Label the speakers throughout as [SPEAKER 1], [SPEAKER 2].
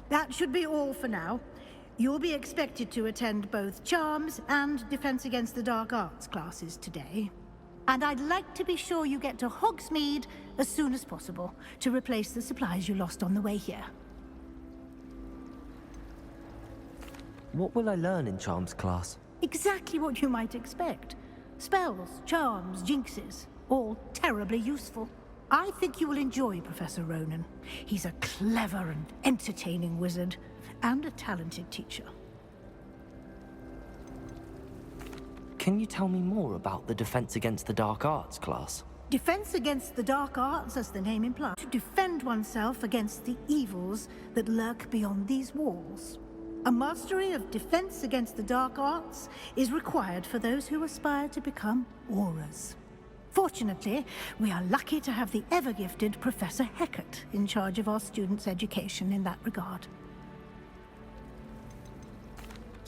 [SPEAKER 1] That should be all for now. You'll be expected to attend both Charms and Defense Against the Dark Arts classes today. And I'd like to be sure you get to Hogsmeade as soon as possible to replace the supplies you lost on the way here.
[SPEAKER 2] What will I learn in Charms class?
[SPEAKER 1] Exactly what you might expect. Spells, charms, jinxes, all terribly useful. I think you will enjoy Professor Ronan. He's a clever and entertaining wizard, and a talented teacher.
[SPEAKER 2] Can you tell me more about the Defense Against the Dark Arts class?
[SPEAKER 1] Defense Against the Dark Arts, as the name implies, to defend oneself against the evils that lurk beyond these walls. A mastery of Defense Against the Dark Arts is required for those who aspire to become Aurors. Fortunately, we are lucky to have the ever-gifted Professor Hecat in charge of our students' education in that regard.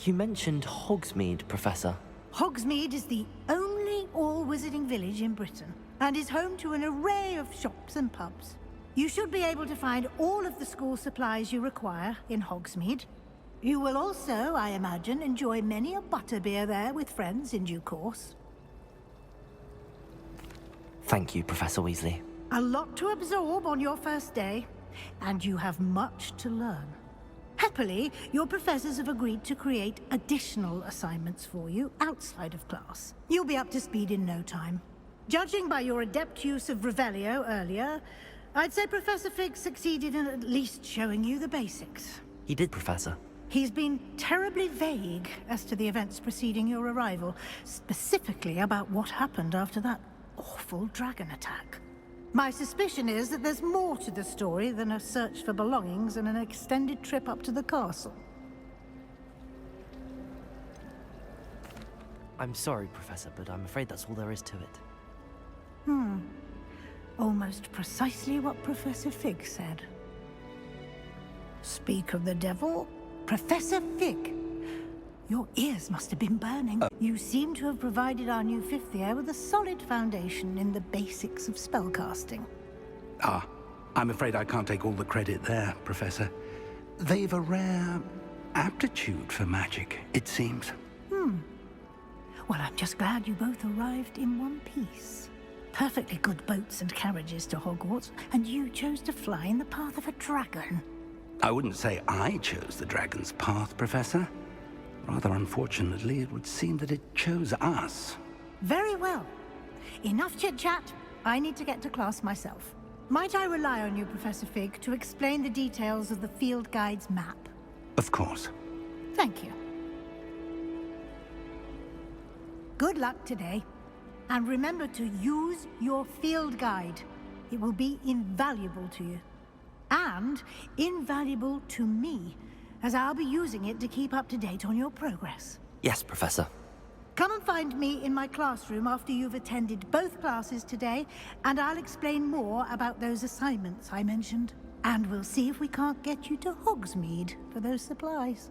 [SPEAKER 2] You mentioned Hogsmeade, Professor.
[SPEAKER 1] Hogsmeade is the only all-wizarding village in Britain, and is home to an array of shops and pubs. You should be able to find all of the school supplies you require in Hogsmeade. You will also, I imagine, enjoy many a butterbeer there with friends in due course.
[SPEAKER 2] Thank you, Professor Weasley.
[SPEAKER 1] A lot to absorb on your first day, and you have much to learn. Happily, your professors have agreed to create additional assignments for you outside of class. You'll be up to speed in no time. Judging by your adept use of Revelio earlier, I'd say Professor Fig succeeded in at least showing you the basics.
[SPEAKER 2] He did, Professor.
[SPEAKER 1] He's been terribly vague as to the events preceding your arrival, specifically about what happened after that awful dragon attack. My suspicion is that there's more to the story than a search for belongings and an extended trip up to the castle.
[SPEAKER 2] I'm sorry, Professor, but I'm afraid that's all there is to it.
[SPEAKER 1] Almost precisely what Professor Fig said. Speak of the devil, Professor Fig. Your ears must have been burning. You seem to have provided our new fifth year with a solid foundation in the basics of spellcasting.
[SPEAKER 3] I'm afraid I can't take all the credit there, Professor. They've a rare aptitude for magic, it seems.
[SPEAKER 1] Well, I'm just glad you both arrived in one piece. Perfectly good boats and carriages to Hogwarts, and you chose to fly in the path of a dragon.
[SPEAKER 3] I wouldn't say I chose the dragon's path, Professor. Rather unfortunately, it would seem that it chose us.
[SPEAKER 1] Very well. Enough chit-chat. I need to get to class myself. Might I rely on you, Professor Fig, to explain the details of the field guide's map?
[SPEAKER 3] Of course.
[SPEAKER 1] Thank you. Good luck today. And remember to use your field guide. It will be invaluable to you. And invaluable to me, as I'll be using it to keep up to date on your progress.
[SPEAKER 2] Yes, Professor.
[SPEAKER 1] Come and find me in my classroom after you've attended both classes today, and I'll explain more about those assignments I mentioned. And we'll see if we can't get you to Hogsmeade for those supplies.